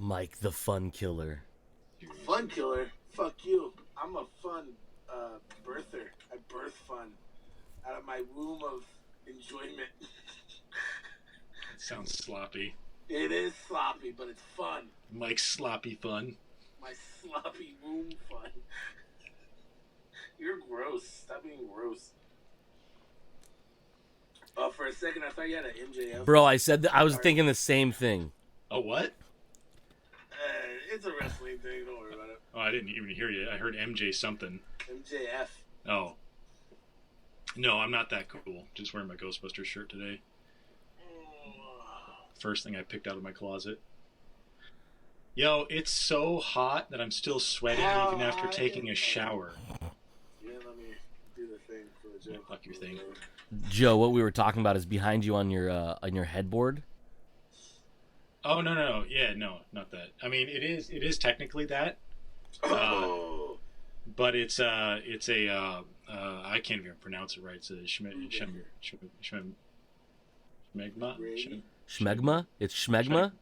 Mike the Fun Killer. Fun killer? Fuck you. I'm a fun birther. I birth fun out of my womb of enjoyment. Sounds sloppy. It is sloppy, but it's fun. Mike's sloppy fun. My sloppy womb fun. You're gross. Stop being gross. Oh, for a second I thought you had an MJF. Bro, I said that I was thinking the same thing. Oh, what? It's a wrestling thing. Don't worry about it. Oh, I didn't even hear you. I heard MJ something. MJF. Oh. No, I'm not that cool. Just wearing my Ghostbusters shirt today. First thing I picked out of my closet. Yo, it's so hot that I'm still sweating even after taking a shower. Yeah, let me do the thing for the joke. Fuck your thing. Joe, what we were talking about is behind you on your headboard. Oh no, yeah, no, not that. I mean, it is technically that, but it's a I can't even pronounce it right. It's a schmegma. Schmegma? It's schmegma?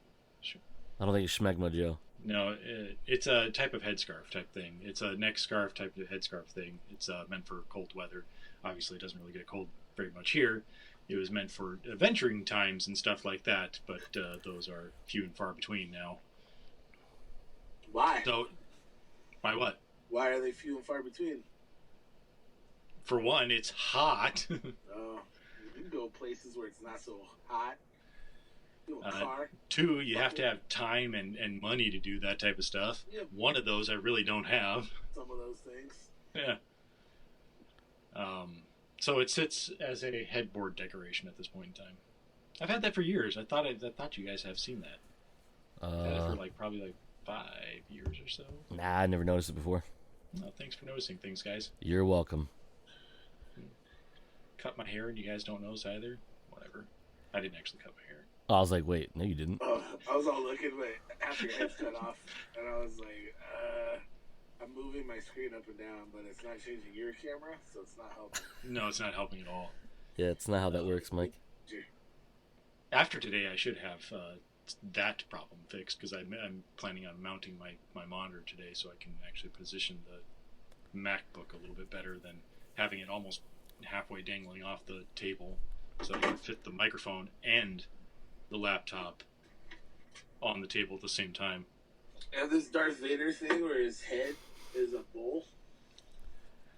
I don't think it's schmegma, Joe. No, it's a type of headscarf type thing. It's a neck scarf type of headscarf thing. It's meant for cold weather. Obviously, it doesn't really get cold very much here. It was meant for adventuring times and stuff like that, but those are few and far between now. Why? So, why what? Why are they few and far between? For one, it's hot. Oh, you can go places where it's not so hot. Do a car. Two, you have to have time and money to do that type of stuff. Yep. One of those I really don't have. Some of those things. Yeah. So it sits as a headboard decoration at this point in time. I've had that for years. I thought you guys have seen that. I've had it for probably 5 years or so. Nah, I never noticed it before. Well, thanks for noticing things, guys. You're welcome. Cut my hair and you guys don't notice either? Whatever. I didn't actually cut my hair. Oh, I was like, wait, no, you didn't. Oh, I was all looking, but after your head's cut off, and I was like, I'm moving my screen up and down, but it's not changing your camera, so it's not helping. No, it's not helping at all. Yeah, it's not how that works, Mike. After today, I should have that problem fixed, because I'm planning on mounting my monitor today so I can actually position the MacBook a little bit better than having it almost halfway dangling off the table so I can fit the microphone and the laptop on the table at the same time. And this Darth Vader thing where his head is a bowl.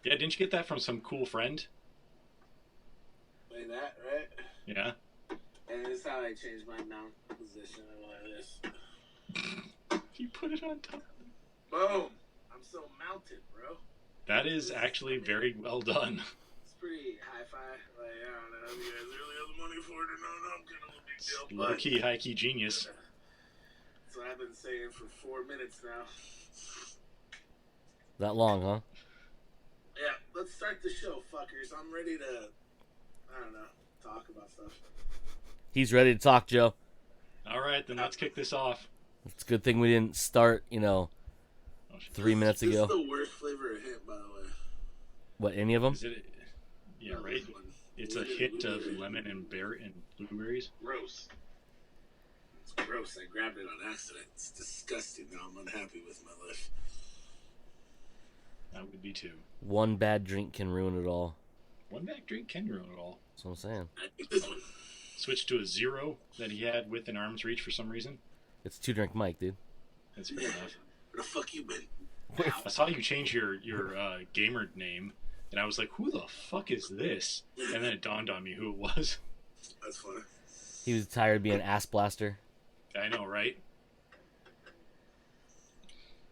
Yeah, didn't you get that from some cool friend? Like that, right? Yeah. And this is how I change my mount position. I like this. You put it on top. Boom! I'm so mounted, bro. That is actually very well done. It's pretty hi-fi. Like, I don't know if you guys really have the money for it or not. I'm kind of a big deal. Low-key, high-key genius. That's what I've been saying for 4 minutes now. That long, huh? Yeah, let's start the show, fuckers. I'm ready to, I don't know, talk about stuff. He's ready to talk, Joe. All right, then let's kick this off. It's a good thing we didn't start, 3 minutes ago. This is the worst flavor of hint, by the way. What, any of them? Is it? Yeah, right. It's a hit of lemon and blueberries. Gross. It's gross. I grabbed it on accident. It's disgusting. Now I'm unhappy with my life. That would be too. One bad drink can ruin it all. One bad drink can ruin it all. That's what I'm saying. I think this one. Switch to a 0 that he had within arm's reach for some reason. It's 2-drink Mike, dude. That's fair enough. Where the fuck you been? I saw you change your gamer name, and I was like, who the fuck is this? And then it dawned on me who it was. That's funny. He was tired of being ass blaster. I know, right?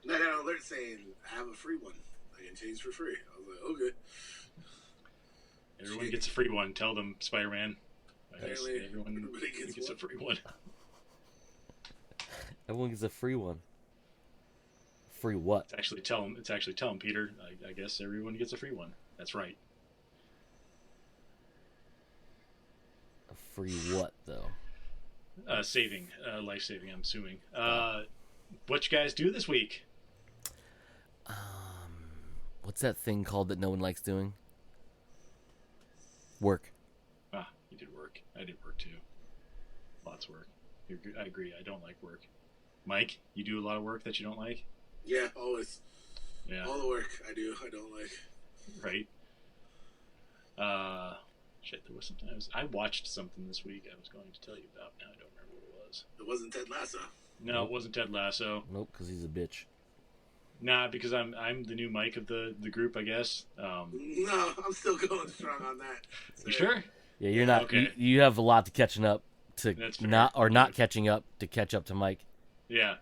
I got an alert saying, I have a free one. I can change for free. I was like, okay. Everyone gets a free one. Tell them, Spider-Man. Apparently, Everyone gets a free one. Everyone gets a free one. Free what? It's actually tell them, Peter. I guess everyone gets a free one. That's right. A free what, though? Saving. Life-saving, I'm assuming. What you guys do this week? What's that thing called that no one likes doing? Work. Ah, you did work. I did work too. Lots of work. I agree. I don't like work. Mike, you do a lot of work that you don't like? Yeah, always. Yeah. All the work I do, I don't like. Right. Shit, there was something I watched something this week I was going to tell you about. Now I don't remember what it was. It wasn't Ted Lasso. No, Nope. It wasn't Ted Lasso. Nope, because he's a bitch. Nah, because I'm the new Mike of the group, I guess. No, I'm still going strong on that. So, You sure? Yeah, you're not. Okay. You have a lot to catching up to That's fair. not catching up to catch up to Mike. Yeah.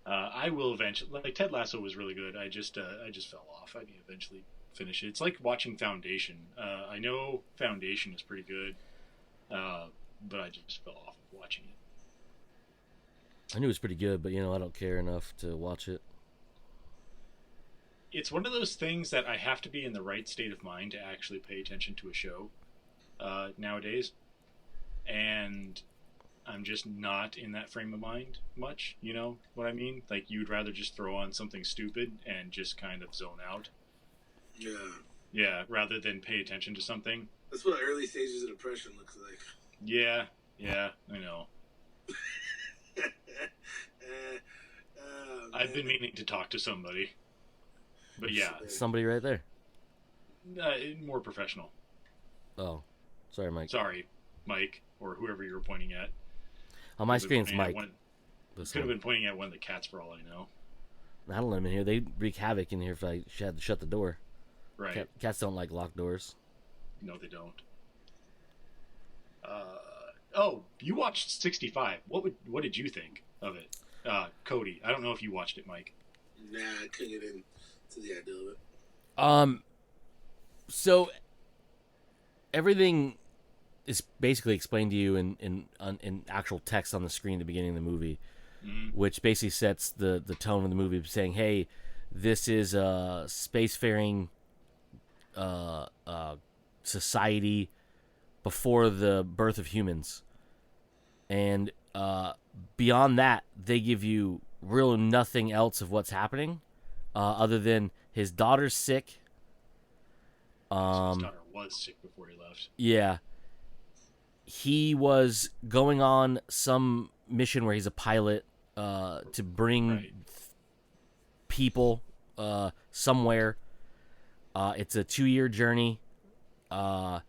I will eventually. Like Ted Lasso was really good. I just fell off. I need to eventually finish it. It's like watching Foundation. I know Foundation is pretty good, but I just fell off of watching it. I knew it was pretty good, but I don't care enough to watch it. It's one of those things that I have to be in the right state of mind to actually pay attention to a show nowadays, and I'm just not in that frame of mind much. You know what I mean? Like you'd rather just throw on something stupid and just kind of zone out. Yeah. Yeah, rather than pay attention to something. That's what early stages of depression looks like. Yeah, I know. I've been meaning to talk to somebody. But yeah, Somebody right there. more professional. Oh, sorry, Mike. Sorry, Mike, or whoever you were pointing at. On my screen, it's Pointing at Mike. Could have been pointing at one of the cats for all I know. I don't let them in here. They wreak havoc in here if I had to shut the door. Right. Cats don't like locked doors. No, they don't. Oh, you watched 65. What did you think of it? Cody, I don't know if you watched it, Mike. Nah, I couldn't get into the idea of it. So everything is basically explained to you in actual text on the screen at the beginning of the movie, which basically sets the tone of the movie, saying, "Hey, this is a spacefaring society before the birth of humans," and beyond that, they give you real nothing else of what's happening, other than his daughter's sick. His daughter was sick before he left. Yeah. He was going on some mission where he's a pilot to bring people somewhere. It's a 2-year journey, and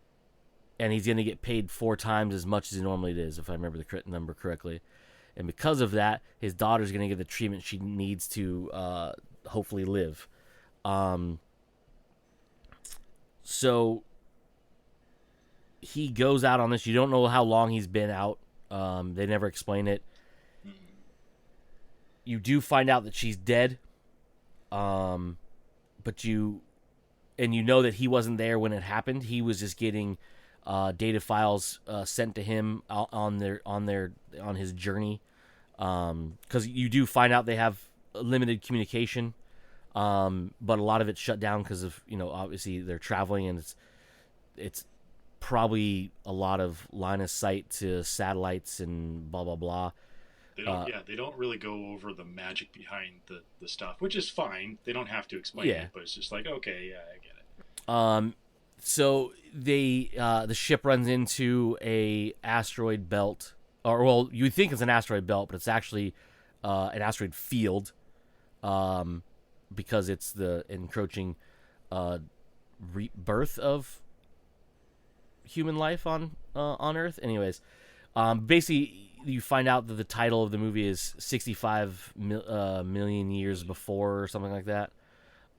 he's going to get paid 4 times as much as he normally is, if I remember the number correctly. And because of that, his daughter's going to get the treatment she needs to hopefully live. So he goes out on this. You don't know how long he's been out. They never explain it. You do find out that she's dead. But you know that he wasn't there when it happened. He was just getting data files sent to him on his journey. Because you do find out they have limited communication. But a lot of it's shut down because of obviously they're traveling, and it's probably a lot of line of sight to satellites and blah blah blah. They don't really go over the magic behind the stuff, which is fine. They don't have to explain it, but it's just like, okay, yeah, I get it. So the ship runs into a asteroid belt, or well, you would think it's an asteroid belt, but it's actually an asteroid field. Because it's the encroaching rebirth of human life on Earth. Anyways, basically, you find out that the title of the movie is 65 million years before, or something like that.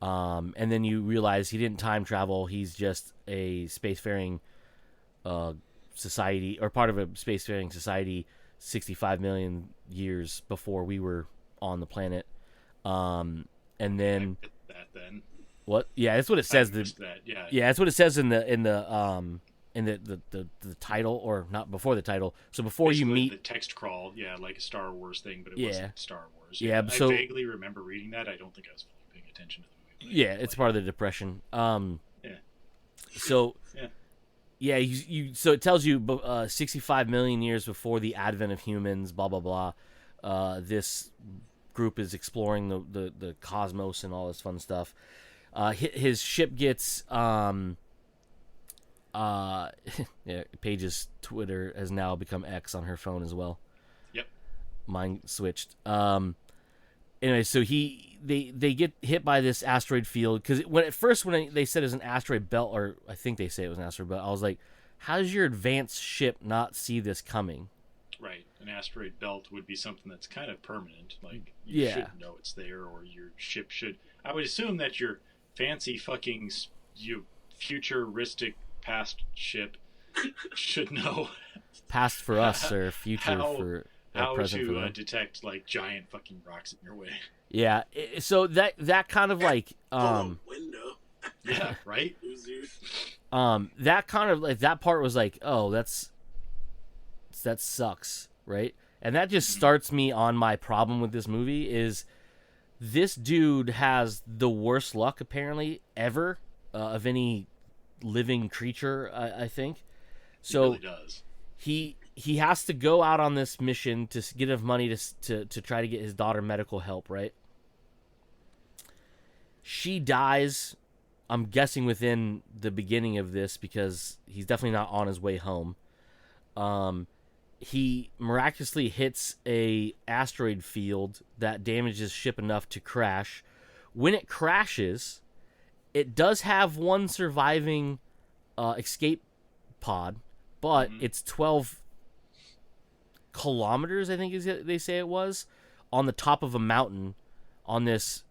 And then you realize he didn't time travel. He's just a spacefaring society, or part of a spacefaring society 65 million years before we were on the planet. And then what? Yeah, that's what it says. Yeah, that's what it says in the title, or not before the title. So before basically, you meet the text crawl, like a Star Wars thing, but it wasn't Star Wars. Yeah, I so vaguely remember reading that. I don't think I was paying attention to the movie. Yeah, it's part of the depression. So so it tells you 65 million years before the advent of humans. Blah blah blah. This group is exploring the cosmos and all this fun stuff. His ship gets Paige's Twitter has now become X on her phone as well. Yep. mind switched. Anyway, so they get hit by this asteroid field because when they said it was an asteroid belt, or I think they say it was an asteroid belt, I was like, how does your advanced ship not see this coming? Right, an asteroid belt would be something that's kind of permanent. Like you Yeah. should know it's there, or your ship should. I would assume that your fancy fucking you futuristic past ship should know Past for us or future how- for how present for to them. detect like giant fucking rocks in your way. Yeah. So that kind of like Window. Yeah, right. Losers. that kind of like that part was like, oh, that sucks, right? And that just starts me on my problem with this movie is this dude has the worst luck apparently ever of any living creature, I think. So He really does. he has to go out on this mission to get enough money to try to get his daughter medical help, right? She dies, I'm guessing within the beginning of this because he's definitely not on his way home. He miraculously hits a asteroid field that damages his ship enough to crash. When it crashes, it does have one surviving escape pod, but it's 12 kilometers, I think they say it was, on the top of a mountain on this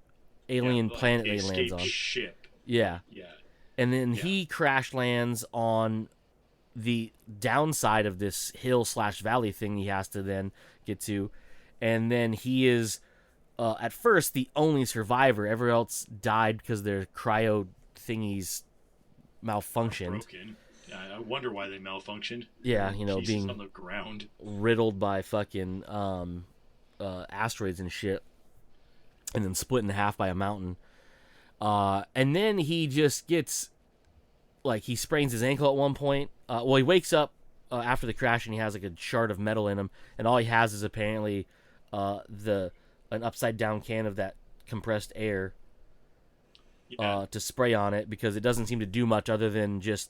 alien planet the that he lands escape on. ship. Yeah. Yeah. And then he crash lands on the downside of this hill/valley thing he has to then get to. And then he is, at first, the only survivor. Everyone else died because their cryo thingies malfunctioned. Broken. I wonder why they malfunctioned. Yeah, Pieces being on the ground. riddled by fucking asteroids and shit. And then split in half by a mountain. And then he just gets, like, he sprains his ankle at one point. He wakes up after the crash and he has, like, a shard of metal in him. And all he has is apparently an upside-down can of that compressed air to spray on it because it doesn't seem to do much other than just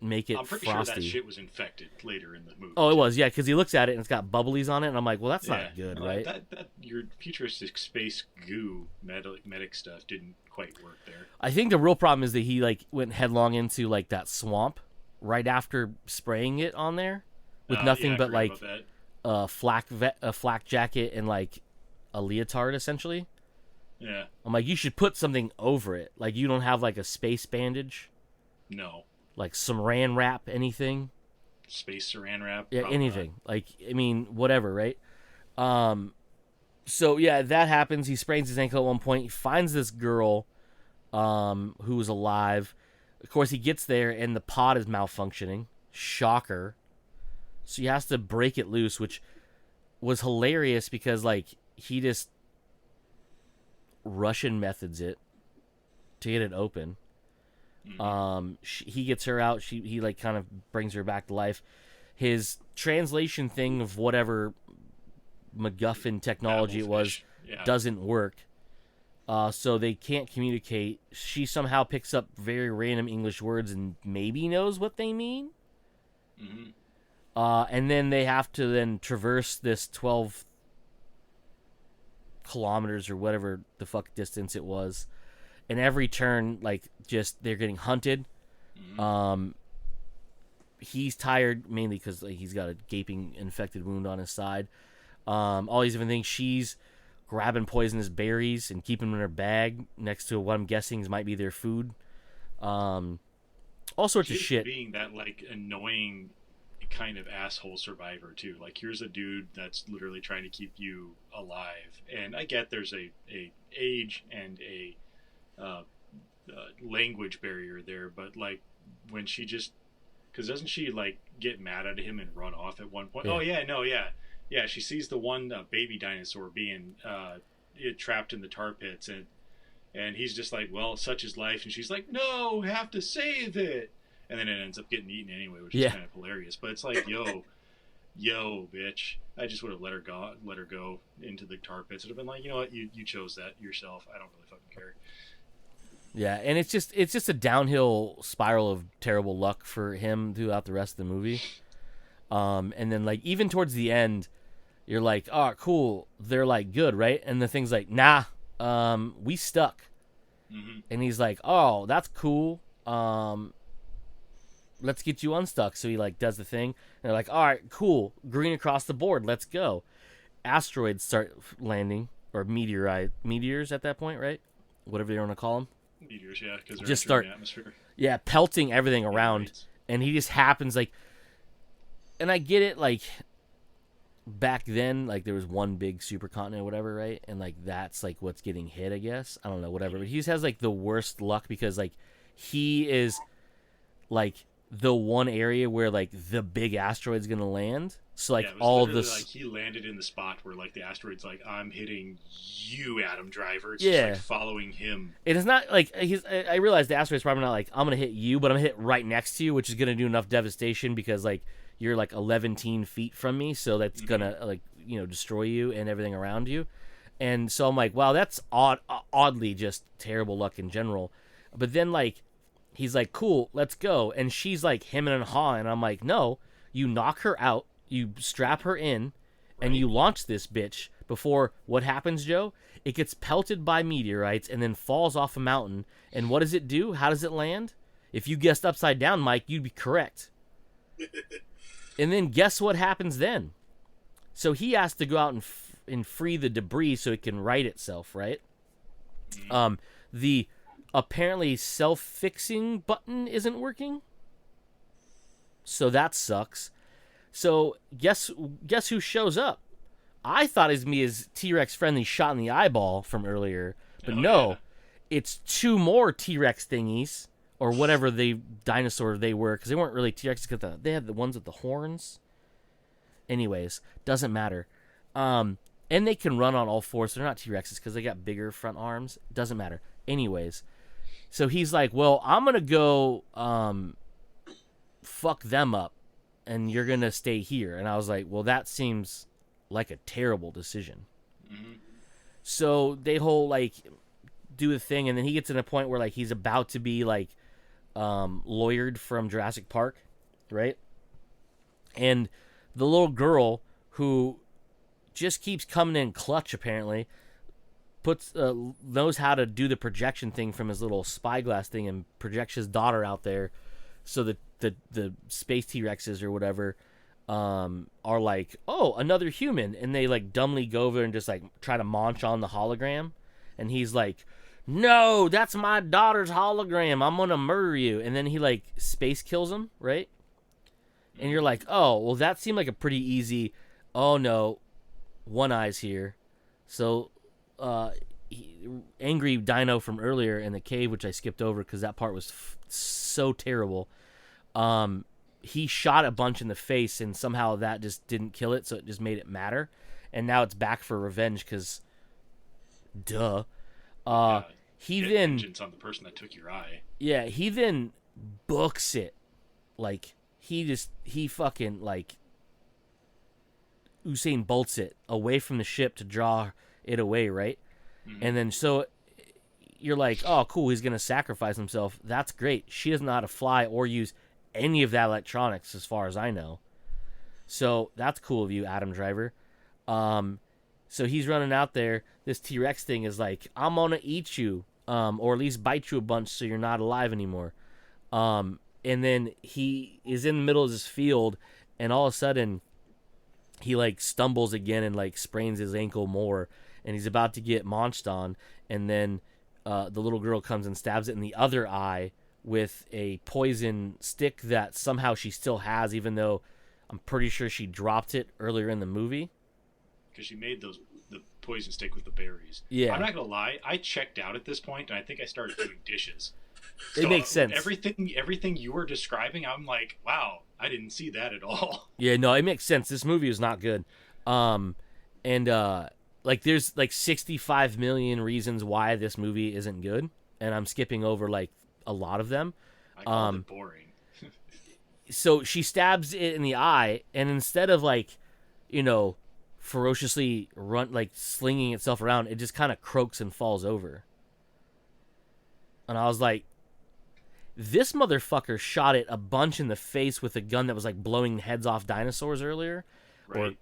make it I'm pretty frosty. sure that shit was infected later in the movie. Oh, it was, yeah, because he looks at it and it's got bubblies on it, and I'm like, well, that's not good, right? That your futuristic space goo medic stuff didn't quite work there. I think the real problem is that he like went headlong into like that swamp right after spraying it on there with nothing I but forgot like about that. a flak jacket and like a leotard essentially. Yeah. I'm like, you should put something over it. Like you don't have like a space bandage, No. like saran wrap, anything. Space saran wrap. Yeah, Probably anything. Like, I mean, whatever, right? So yeah, that happens. He sprains his ankle at one point. He finds this girl, who is alive. Of course, he gets there and the pod is malfunctioning. Shocker. So he has to break it loose, which was hilarious because like he just Russian methods it to get it open. He gets her out. He like kind of brings her back to life. His translation thing of whatever MacGuffin technology it was doesn't work. So they can't communicate. She somehow picks up very random English words and maybe knows what they mean. Mm-hmm. And then they have to then traverse this 12 kilometers or whatever the fuck distance it was. And every turn, like, just they're getting hunted. Mm-hmm. He's tired mainly because like, he's got a gaping infected wound on his side. All these different things. She's grabbing poisonous berries and keeping them in her bag next to what I'm guessing might be their food. All sorts of shit. Being that like annoying kind of asshole survivor too. Like here's a dude that's literally trying to keep you alive, and I get there's a age and a language barrier there, but like when she just because doesn't she like get mad at him and run off at one point? Yeah. Yeah, she sees the one baby dinosaur being trapped in the tar pits, and he's just like, well, such is life, and she's like, no, we have to save it, and then it ends up getting eaten anyway, which is kind of hilarious. But it's like, yo, bitch, I just would have let her go into the tar pits. It'd have been like, you know what, you chose that yourself. I don't really fucking care. Yeah, and it's just a downhill spiral of terrible luck for him throughout the rest of the movie. And then like even towards the end, You're like, oh, cool. They're like, good, right? And the thing's like, nah, we stuck. Mm-hmm. And he's like, oh, that's cool. Let's get you unstuck. So he like does the thing. And they're like, all right, cool. Green across the board. Let's go. Asteroids start landing, or meteors at that point, right? Whatever you want to call them. Meteors, yeah, because they're Just entering start, the atmosphere. yeah, pelting everything around. Meteorites. And he just happens like, and I get it, like, back then, like, there was one big supercontinent or whatever, right? And, like, that's, like, what's getting hit, I guess. I don't know, whatever. But he just has, like, the worst luck because, like, he is, like, the one area where, like, the big asteroid's going to land. So, like, Yeah, it was all literally this... like he landed in the spot where like the asteroid's like, I'm hitting you, Adam Driver. It's Yeah. just like following him. It is not, like, I realize the asteroid's probably not, like, I'm going to hit you, but I'm going to hit right next to you, which is going to do enough devastation because, like, you're, like, 11 feet from me, so that's going to, like, you know, destroy you and everything around you. And so I'm like, wow, that's oddly just terrible luck in general. But then, like, he's like, cool, let's go. And she's like hemming and hawing. And I'm like, no, you knock her out, you strap her in, and you launch this bitch before what happens, Joe? It gets pelted by meteorites and then falls off a mountain. And what does it do? How does it land? If you guessed upside down, Mike, you'd be correct. And then guess what happens then? So he has to go out and free the debris so it can right itself, right? The apparently self-fixing button isn't working. So that sucks. So guess who shows up? I thought it was me as T-Rex friendly shot in the eyeball from earlier. But it's two more T-Rex thingies. Or whatever the dinosaur they were. Because they weren't really T-Rex. Because they had the ones with the horns. Anyways, doesn't matter. And they can run on all fours. So they're not T-Rexes because they got bigger front arms. Doesn't matter. Anyways. So he's like, well, I'm going to go fuck them up. And you're going to stay here. And I was like, well, that seems like a terrible decision. Mm-hmm. So they whole, like, do the thing. And then he gets to a point where, like, he's about to be, like, lawyered from Jurassic Park. Right? And the little girl who just keeps coming in clutch, apparently, knows how to do the projection thing from his little spyglass thing and projects his daughter out there so that the space T-Rexes or whatever are like, oh, another human. And they, like, dumbly go over and just, like, try to munch on the hologram. And he's like, no, that's my daughter's hologram. I'm going to murder you. And then he, like, space kills him, right? And you're like, oh, well, that seemed like a pretty easy, oh, no, One Eye's here. So, Angry Dino from earlier in the cave, which I skipped over because that part was so terrible, he shot a bunch in the face, and somehow that just didn't kill it, so it just made it matter. And now it's back for revenge because, duh. He then... vengeance on the person that took your eye. Yeah, he then books it. Like... He fucking, like, Usain Bolts it away from the ship to draw it away, right? Mm-hmm. And then so you're like, oh, cool, he's going to sacrifice himself. That's great. She doesn't know how to fly or use any of that electronics as far as I know. So that's cool of you, Adam Driver. So he's running out there. This T-Rex thing is like, I'm going to eat you, or at least bite you a bunch so you're not alive anymore. And then he is in the middle of this field, and all of a sudden, he, like, stumbles again and, like, sprains his ankle more, and he's about to get munched on, and then the little girl comes and stabs it in the other eye with a poison stick that somehow she still has, even though I'm pretty sure she dropped it earlier in the movie. Because she made the poison stick with the berries. Yeah. I'm not going to lie, I checked out at this point, and I think I started doing dishes. It makes sense. Everything you were describing, I'm like, wow, I didn't see that at all. Yeah, no, it makes sense. This movie is not good. Like, there's, like, 65 million reasons why this movie isn't good, and I'm skipping over, like, a lot of them. I called it boring. So she stabs it in the eye, and instead of, like, you know, ferociously slinging itself around, it just kind of croaks and falls over. And I was like, this motherfucker shot it a bunch in the face with a gun that was, like, blowing heads off dinosaurs earlier. Right.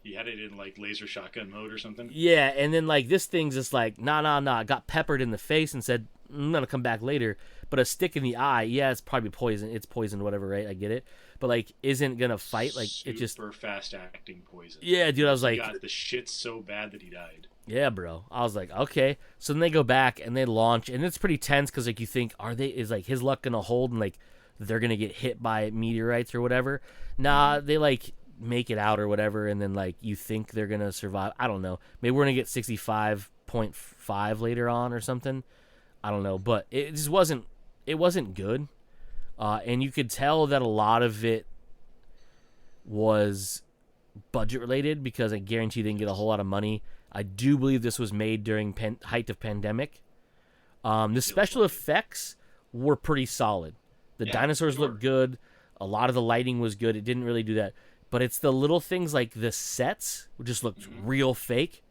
He had it in like laser shotgun mode or something. Yeah, and then like this thing's just like nah. Got peppered in the face and said, I'm gonna come back later. But a stick in the eye, yeah, it's probably poison. It's poison, whatever, right? I get it. But like, isn't gonna fight. Like it just super fast acting poison. yeah, dude. I was He like, got the shit so bad that he died. yeah, bro. I was like, okay. So then they go back and they launch, and it's pretty tense because like you think, is like his luck gonna hold and like they're gonna get hit by meteorites or whatever? Nah, they like make it out or whatever, and then like you think they're gonna survive. I don't know. Maybe we're gonna get 65.5 later on or something. I don't know, but it just wasn't. It wasn't good, and you could tell that a lot of it was budget related because I guarantee they didn't get a whole lot of money. I do believe this was made during height of pandemic. The special effects were pretty solid. The dinosaurs looked good. A lot of the lighting was good. It didn't really do that. But it's the little things like the sets just looked real fake.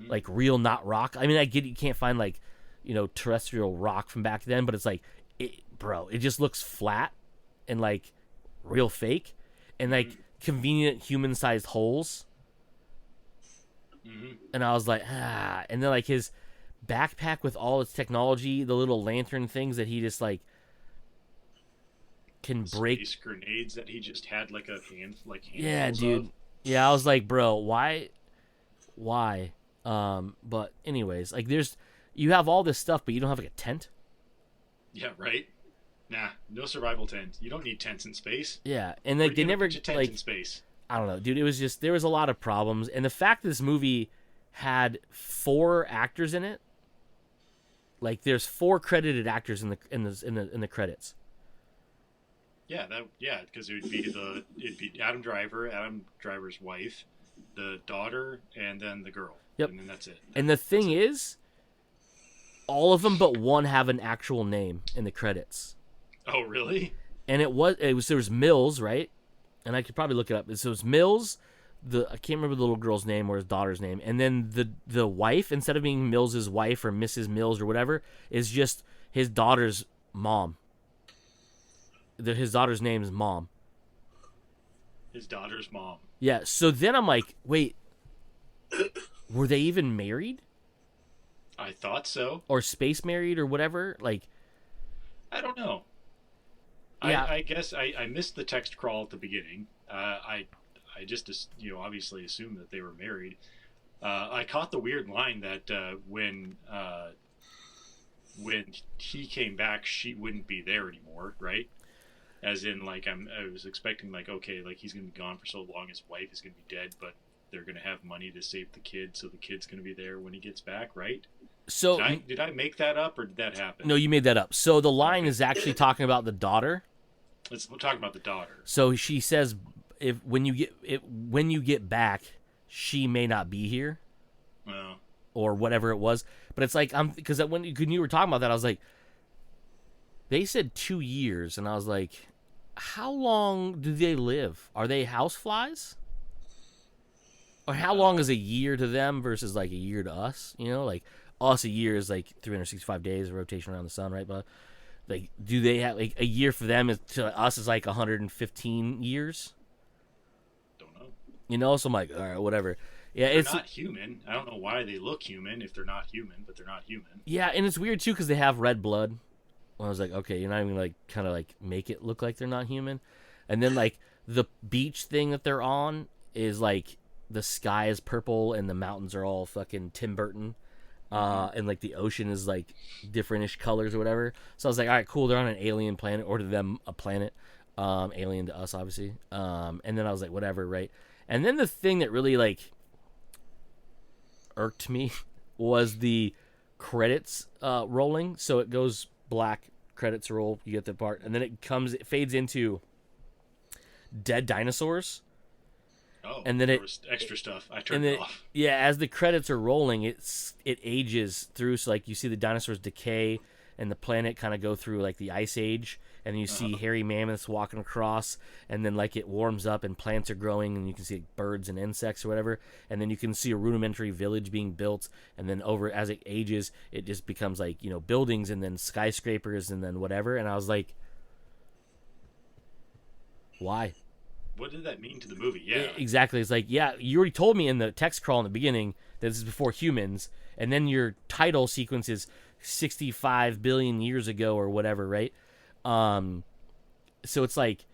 Like real, not rock. I mean, I get you can't find like, terrestrial rock from back then, but it's like, it just looks flat and like real fake and like convenient human-sized holes. And I was like, and then like his backpack with all its technology, the little lantern things that he just like can break. Space grenades that he just had like a Yeah, dude. Of. Yeah, I was like, bro, why? But anyways, like you have all this stuff, but you don't have like a tent. Yeah, right. Nah, no survival tent. You don't need tents in space. Yeah, and like they never tent in space. I don't know, dude. It was just there was a lot of problems, and the fact that this movie had 4 actors in it, like there's 4 credited actors in the credits. Yeah, because it'd be Adam Driver's wife, the daughter, and then the girl. Yep. And then that's it. And the thing is, all of them but one have an actual name in the credits. Oh, really? And there was Mills, right? And I could probably look it up. So it was Mills, I can't remember the little girl's name or his daughter's name, and then the wife, instead of being Mills's wife or Mrs. Mills or whatever, is just his daughter's mom. His daughter's name is Mom. His daughter's mom. Yeah. So then I'm like, wait, were they even married? I thought so. Or space married or whatever? Like, I don't know. Yeah. I guess I missed the text crawl at the beginning. I just obviously assumed that they were married. I caught the weird line that when he came back, she wouldn't be there anymore, right? As in, like I was expecting, like okay, like he's gonna be gone for so long, his wife is gonna be dead, but they're gonna have money to save the kid, so the kid's gonna be there when he gets back, right? So did I make that up or did that happen? No, you made that up. So the line is actually talking about the daughter. Let's talk about the daughter. So she says, when you get back, she may not be here, or whatever it was. But it's like because when you were talking about that, I was like, they said 2 years, and I was like, how long do they live? Are they houseflies? Or how long is a year to them versus like a year to us? Like us, a year is like 365 days of rotation around the sun, right? But like, do they have like a year for them? To us is like 115 years. Don't know. So I'm like, all right, whatever. Yeah, they're it's not human. I don't know why they look human if they're not human, but they're not human. Yeah, and it's weird too because they have red blood. I was like, okay, you're not even like kind of like make it look like they're not human, and then like the beach thing that they're on is like the sky is purple and the mountains are all fucking Tim Burton, and like the ocean is like differentish colors or whatever. So I was like, all right, cool, they're on an alien planet, or to them a planet, alien to us obviously. And then I was like, whatever, right? And then the thing that really like irked me was the credits rolling. So it goes black, credits roll, you get the part, and then it fades into dead dinosaurs. Oh, and then there was extra stuff. I turned it off. Yeah, as the credits are rolling, it ages through. So like you see the dinosaurs decay, and the planet kind of go through like the ice age, and you see hairy mammoths walking across, and then like it warms up and plants are growing, and you can see like, birds and insects or whatever, and then you can see a rudimentary village being built, and then over as it ages, it just becomes like buildings and then skyscrapers and then whatever. And I was like, why? what did that mean to the movie? Yeah, Exactly. It's like, yeah, you already told me in the text crawl in the beginning that this is before humans, and then your title sequence is 65 billion years ago or whatever, right? So it's like,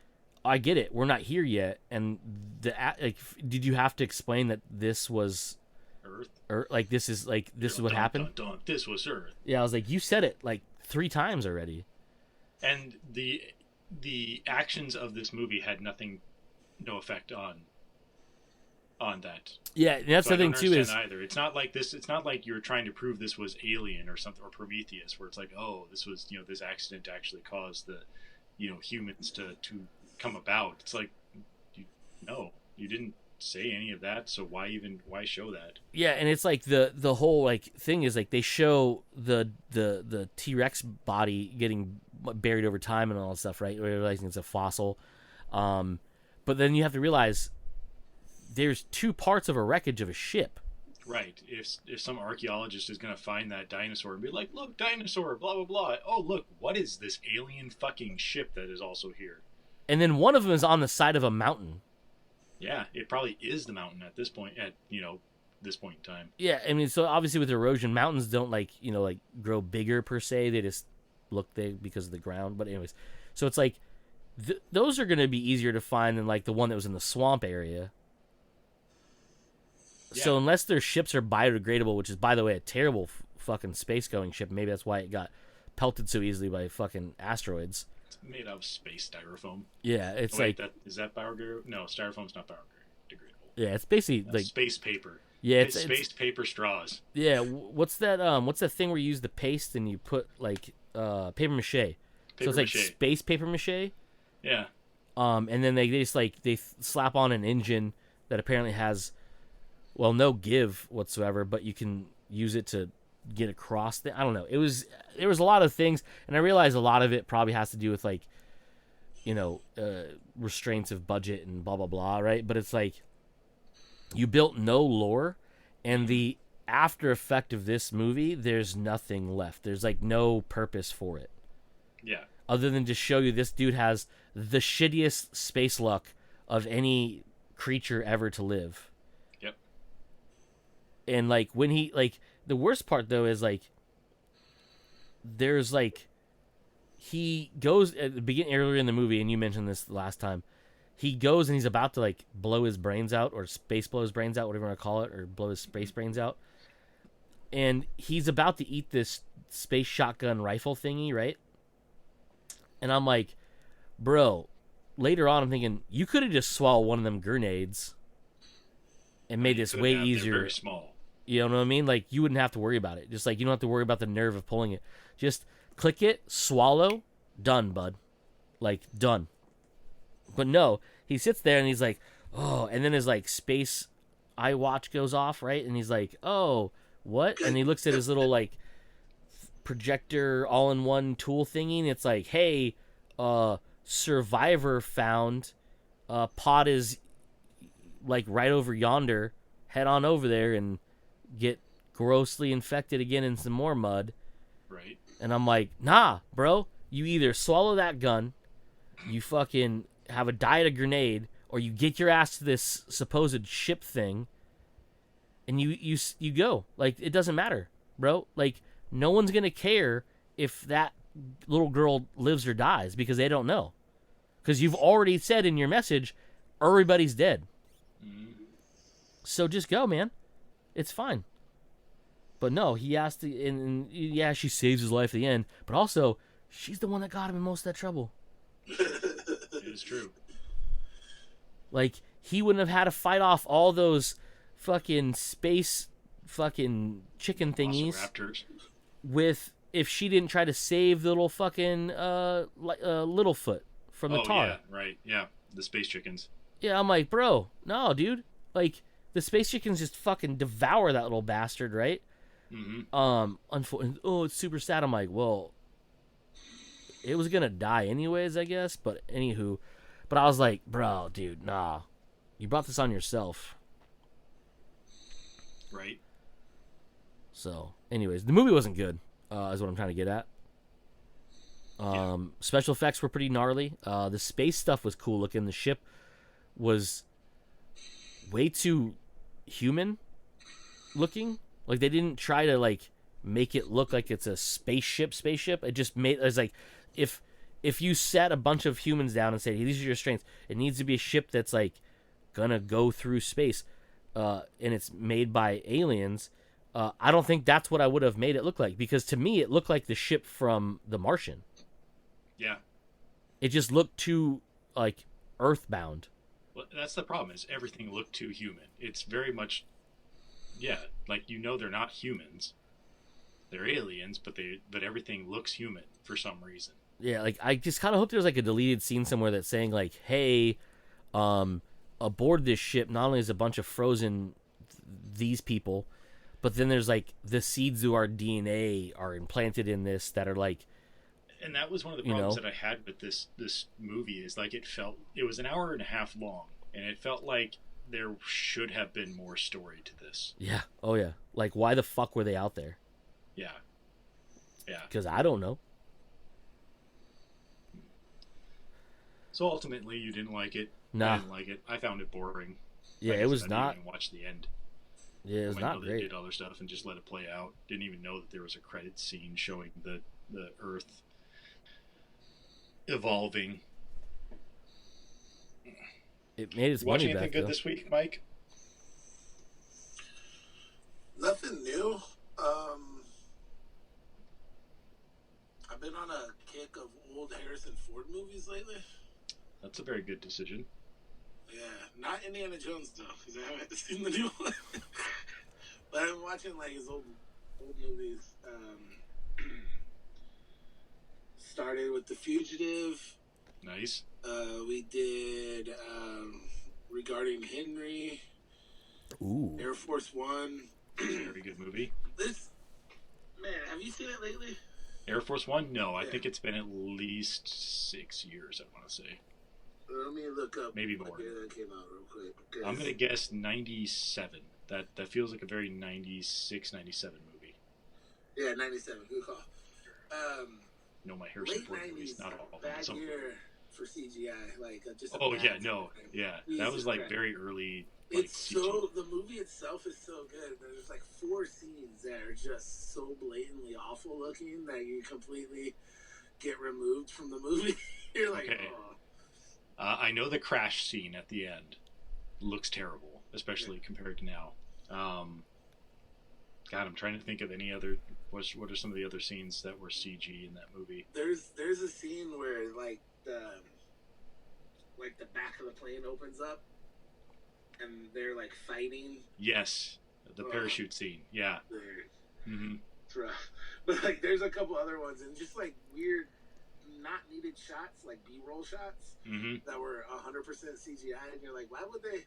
I get it. We're not here yet, and did you have to explain that this was Earth. Earth? Like this is what happened? Dun, dun. This was Earth. Yeah, I was like, you said it like 3 times already. And the actions of this movie had no effect on that. Yeah, and that's So the thing too is either. It's not like this. It's not like you're trying to prove this was Alien or something or Prometheus, where it's like, oh, this was this accident actually caused the humans to come about. It's like, you didn't say any of that, so why show that? Yeah, and it's like the whole like thing is like they show the T-Rex body getting buried over time and all that stuff, right? Realizing it's a fossil, but then you have to realize there's 2 parts of a wreckage of a ship. Right. If some archaeologist is gonna find that dinosaur and be like, look, dinosaur, blah blah blah. Oh, look, what is this alien fucking ship that is also here? And then one of them is on the side of a mountain. Yeah, it probably is the mountain at this point. This point in time. Yeah, I mean, so obviously with erosion, mountains don't like grow bigger per se. They just look big because of the ground. But anyways, so it's like those are going to be easier to find than like the one that was in the swamp area. Yeah. So unless their ships are biodegradable, which is by the way a terrible fucking space going ship, maybe that's why it got pelted so easily by fucking asteroids. It's made out of space styrofoam. Yeah, it's is that biodegradable? No, styrofoam's not biodegradable. Yeah, it's basically that's like space paper. Yeah, it's space paper straws. Yeah, what's that? What's that thing where you use the paste and you put like paper mache? So it's like space paper mache. Yeah. And then they just like they slap on an engine that apparently has, well, no give whatsoever, but you can use it to get across I don't know. There was a lot of things, and I realized a lot of it probably has to do with like, restraints of budget and blah blah blah, right? But it's like you built no lore, and the after effect of this movie, there's nothing left. There's like no purpose for it. Yeah. Other than to show you this dude has the shittiest space luck of any creature ever to live. Yep. And like when he like the worst part though is like there's like he goes at the beginning earlier in the movie, and you mentioned this last time. He goes and he's about to like blow his brains out, or space blow his brains out, whatever you want to call it, or blow his space brains out. And he's about to eat this space shotgun rifle thingy, right? And I'm like, bro, later on I'm thinking, you could have just swallowed one of them grenades and made this way easier. They're very small. You know what I mean? Like, you wouldn't have to worry about it. Just like you don't have to worry about the nerve of pulling it. Just click it, swallow, done, bud. Like, done. But no, he sits there and he's like, oh, and then his like space iWatch goes off, right? And he's like, oh, what? And he looks at his little like projector all-in-one tool thingy, and it's like, hey, survivor found, pod is like right over yonder, head on over there and get grossly infected again in some more mud. Right. And I'm like, nah, bro, you either swallow that gun, you fucking have a diet of grenade, or you get your ass to this supposed ship thing and you go. Like, it doesn't matter, bro. Like, no one's gonna care if that little girl lives or dies, because they don't know, because you've already said in your message everybody's dead. So just go, man. It's fine. But no, he has to, and yeah, she saves his life at the end, but also she's the one that got him in most of that trouble. It is true. Like, he wouldn't have had to fight off all those fucking space fucking chicken thingies with if she didn't try to save the little fucking Littlefoot from the tar. Yeah, right. Yeah, the space chickens. Yeah, I'm like, bro, no, dude. Like, the space chickens just fucking devour that little bastard, right? Mm-hmm. Oh, it's super sad. I'm like, well, it was gonna die anyways, I guess. But anywho, but I was like, bro, dude, nah, you brought this on yourself. Right. So, anyways, the movie wasn't good, is what I'm trying to get at. Special effects were pretty gnarly. The space stuff was cool looking. The ship was way too human looking. Like they didn't try to like make it look like it's a spaceship. It just made it was like if you set a bunch of humans down and say, hey, these are your strengths, it needs to be a ship that's like gonna go through space, and it's made by aliens. I don't think that's what I would have made it look like, because to me it looked like the ship from The Martian. Yeah. It just looked too like earthbound. Well, that's the problem. Is everything looked too human? It's very much, yeah, like they're not humans. They're aliens, but everything looks human for some reason. Yeah, like I just kind of hope there's like a deleted scene somewhere that's saying like, hey, aboard this ship not only is a bunch of frozen these people, but then there's like the seeds of our DNA are implanted in this that are like. And that was one of the problems that I had with this movie is like it was an hour and a half long, and it felt like there should have been more story to this. Yeah. Oh yeah. Like why the fuck were they out there? Yeah. Yeah. Because I don't know. So ultimately, you didn't like it. Nah. I didn't like it. I found it boring. Yeah, it was not. I didn't even watch the end. Yeah, it was not great. They did other stuff and just let it play out. Didn't even know that there was a credit scene showing the Earth evolving. It made its Watch money anything back, good though. this week, Mike? Nothing new. I've been on a kick of old Harrison Ford movies lately. That's a very good decision. Yeah, not Indiana Jones though, because I haven't seen the new one. But I'm watching like his old movies. Started with The Fugitive. Nice. We did Regarding Henry. Ooh. Air Force One. Very good movie. Man, have you seen it lately? Air Force One? No, I Yeah. think it's been at least 6 years, I want to say. Let me look up Maybe what more. year that came out real quick. I'm going to guess 97. That feels like a very 96, 97 movie. Yeah, 97. Good call. No, my Harrison Late Ford 90s, movies, not all of them. bad Some. year for CGI. Like, just a Oh bad yeah, time. no, yeah, Jesus that was like Christ. very early. Like, It's CG. so the movie itself is so good. There's like 4 scenes that are just so blatantly awful looking that you completely get removed from the movie. You're like, Okay. oh. I know the crash scene at the end looks terrible, especially compared to now. God, I'm trying to think of any other. What are some of the other scenes that were CG in that movie? There's a scene where like the back of the plane opens up and they're like fighting. Yes, the parachute scene. Yeah. Mm-hmm. It's rough. But like there's a couple other ones and just like weird not needed shots, like B-roll shots that were 100% CGI, and you're like, why would they?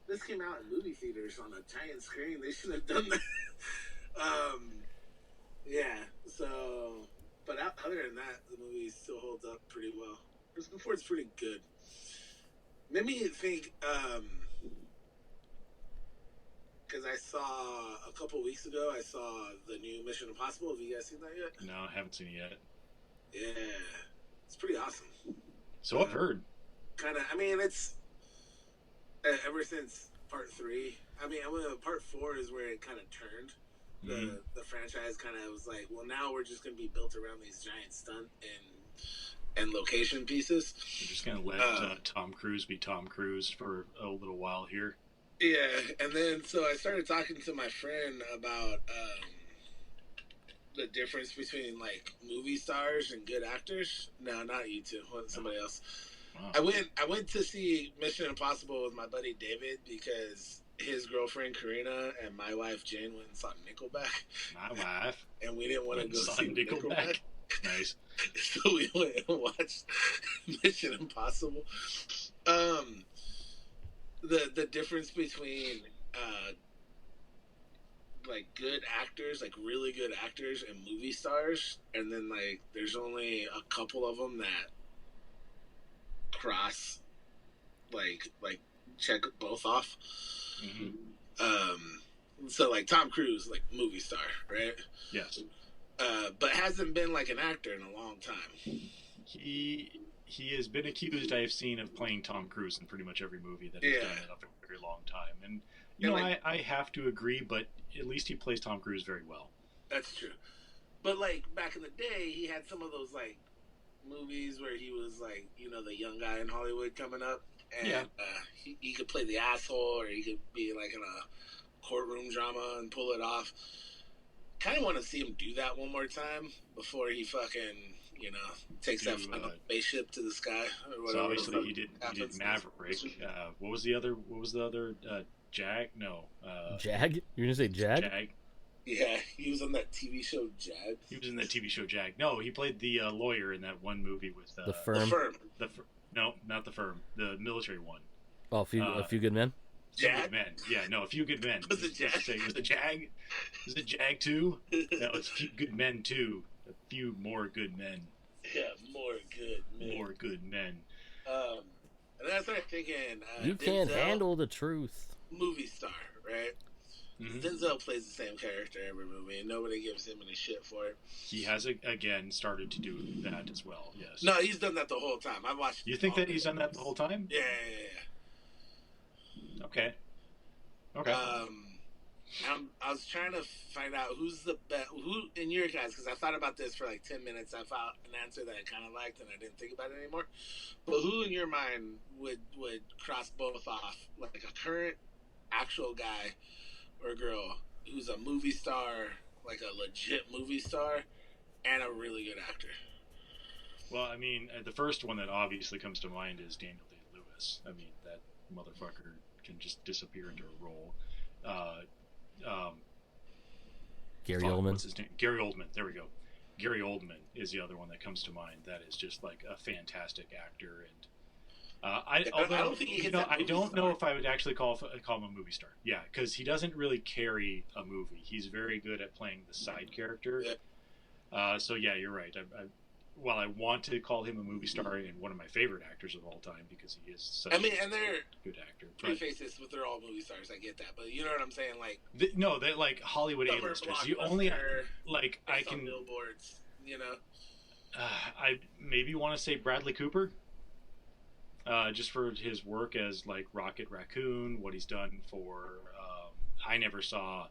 This came out in movie theaters on a giant screen. They should have done that. Yeah. So, but other than that, the movie still holds up pretty well. Harrison Ford's pretty good. Made me think, because I saw a couple weeks ago, I saw the new Mission Impossible. Have you guys seen that yet? No, I haven't seen it yet. Yeah, it's pretty awesome. So I've heard. Kind of, I mean, it's ever since part 3. I mean, part 4 is where it kind of turned. The franchise kind of was like, well, now we're just going to be built around these giant stunt and location pieces. We're just going to let Tom Cruise be Tom Cruise for a little while here. Yeah, and then so I started talking to my friend about the difference between like movie stars and good actors. No, not you two. Somebody else. Wow. I went to see Mission Impossible with my buddy David because his girlfriend Karina and my wife Jane went and saw Nickelback. My wife. And we didn't want to go see Nickelback. Nice. So we went and watched Mission Impossible. The difference between like good actors, like really good actors and movie stars, and then like there's only a couple of them that cross like check both off. So like Tom Cruise, like movie star, right? Yes. But hasn't been like an actor in a long time. He he has been accused, I have seen, of playing Tom Cruise in pretty much every movie that he's done in a very long time. And, I have to agree, but at least he plays Tom Cruise very well. That's true. But, like, back in the day, he had some of those, like, movies where he was, like, the young guy in Hollywood coming up. And he could play the asshole, or he could be, like, in a courtroom drama and pull it off. Kind of want to see him do that one more time before he fucking, takes that final spaceship to the sky or whatever. So obviously he did Maverick. What was the other? Jag? No. Jag? You're gonna say Jag? Jag. Yeah, he was on that TV show Jag. He was in that TV show Jag. No, he played the lawyer in that one movie with The Firm. No, not The Firm. The military one. Oh, a few Good Men. Jag? Good Men. Yeah, no, A Few Good Men. Was it Jag? Was it Jag? Was it Jag 2? No, it's A Few Good Men 2. A few more good men. Yeah, more good men. More good men. And then I started thinking... you can't handle the truth. Movie star, right? Mm-hmm. Denzel plays the same character every movie, and nobody gives him any shit for it. He has, again, started to do that as well, yes. No, he's done that the whole time. I've watched... You think that he's done that the whole time? Yeah. Okay. I was trying to find out who's the best... Who, in your guys, because I thought about this for like 10 minutes. I found an answer that I kind of liked, and I didn't think about it anymore. But who, in your mind, would cross both off? Like a current actual guy or girl who's a movie star, like a legit movie star, and a really good actor? Well, I mean, the first one that obviously comes to mind is Daniel Day-Lewis. I mean, that motherfucker can just disappear into a role. Gary Oldman. What's his name? Gary Oldman. There we go. Gary Oldman is the other one that comes to mind. That is just like a fantastic actor, and I don't know if I would actually call him a movie star. Yeah, because he doesn't really carry a movie. He's very good at playing the side character. Yeah. So yeah, you're right. While I want to call him a movie star and one of my favorite actors of all time because he is such and they're good actor. Prefaces, but they're all movie stars. I get that, but you know what I'm saying? Like they're like Hollywood A-listers. You only like I can billboards. I maybe want to say Bradley Cooper. Just for his work as like Rocket Raccoon, what he's done for I never saw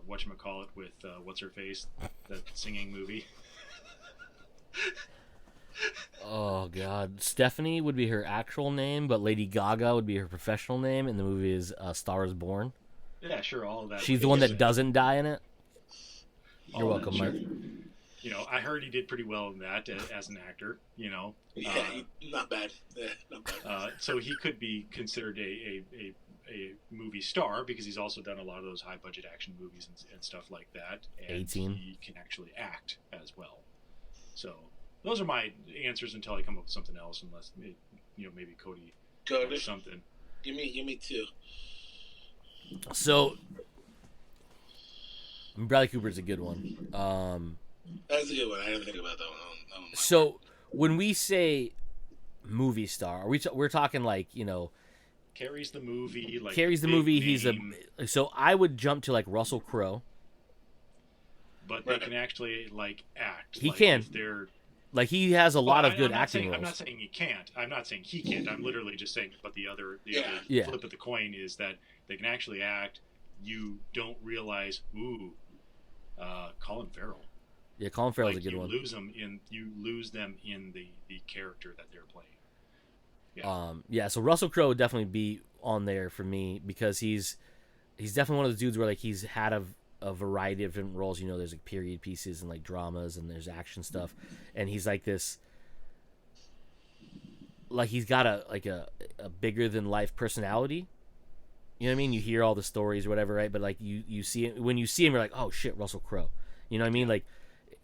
whatchamacallit with what's her face, that singing movie. Oh God, Stephanie would be her actual name, but Lady Gaga would be her professional name, and the movie is Star is Born. Yeah, sure, all of that. She's the one that doesn't die in it. You're welcome, sure. Mike. I heard he did pretty well in that as an actor. Yeah, not bad. Yeah, not bad. So he could be considered a movie star because he's also done a lot of those high budget action movies and stuff like that. And 18. He can actually act as well. So those are my answers until I come up with something else, unless maybe Cody or something. Give me two. So Bradley Cooper's a good one. That's a good one. I didn't think about that one. So when we say movie star, we're talking like carries the movie. Like carries the movie. Name. So I would jump to like Russell Crowe. But they can actually like act. He like, can. If they're like he has a lot of good acting roles. I'm not saying he can't. I'm not saying he can't. I'm literally just saying. But the other flip of the coin is that they can actually act. You don't realize. Colin Farrell. Yeah, Colin Farrell's a good one. You lose them in the character that they're playing. Yeah. So Russell Crowe would definitely be on there for me because he's definitely one of those dudes where like he's had a variety of different roles. There's like period pieces and like dramas and there's action stuff, and he's like this. Like he's got a bigger than life personality. You know what I mean? You hear all the stories or whatever, right? But like you see it when you see him, you're like, oh shit, Russell Crowe. You know what I mean? Like.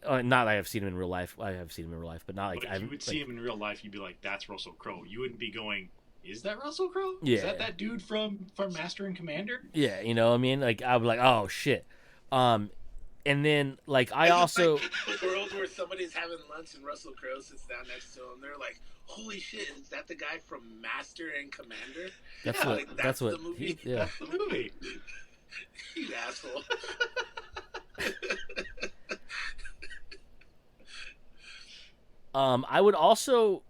Not that I have seen him in real life. I have seen him in real life, but not like if you would see him in real life, you'd be like, "That's Russell Crowe." You wouldn't be going, "Is that Russell Crowe? Yeah. Is that dude from Master and Commander?" Yeah, you know what I mean. Like I would be like, "Oh shit," and then like I also like a world where somebody's having lunch and Russell Crowe sits down next to him. They're like, "Holy shit! Is that the guy from Master and Commander?" That's the movie. That's the movie. You asshole. I would also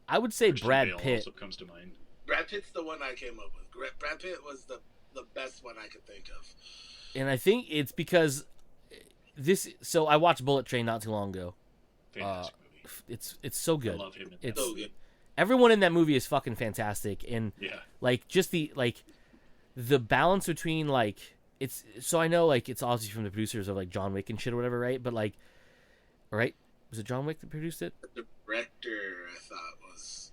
I would say Christian Brad Bale Pitt. also comes to mind. Brad Pitt's the one I came up with. Brad Pitt was the best one I could think of. And I think it's because So I watched Bullet Train not too long ago. Fantastic movie. It's so good. I love him in that. It's So good. everyone in that movie is fucking fantastic, and Yeah. like just the balance between like it's so I know like it's obviously from the producers of like John Wick and shit or whatever, right? But like, right? Was it John Wick that produced it? The director, I thought, was.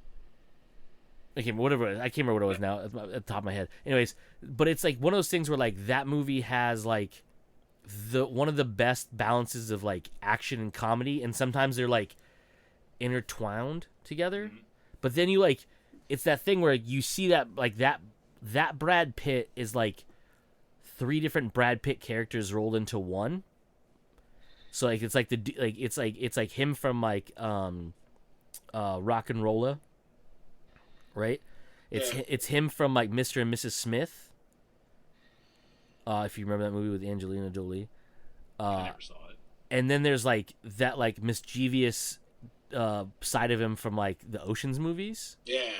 I can't remember whatever. I can't remember what it was now at the top of my head. Anyways, but it's like one of those things where like that movie has like one of the best balances of like action and comedy, and sometimes they're like intertwined together. Mm-hmm. But then you like, it's that thing where you see that like that Brad Pitt is like 3 different Brad Pitt characters rolled into one. So like it's like it's like him from like Rock and Rolla, right? It's him from like Mr. and Mrs. Smith. If you remember that movie with Angelina Jolie. I never saw it. And then there's like that like mischievous side of him from like the Ocean's movies. Yeah.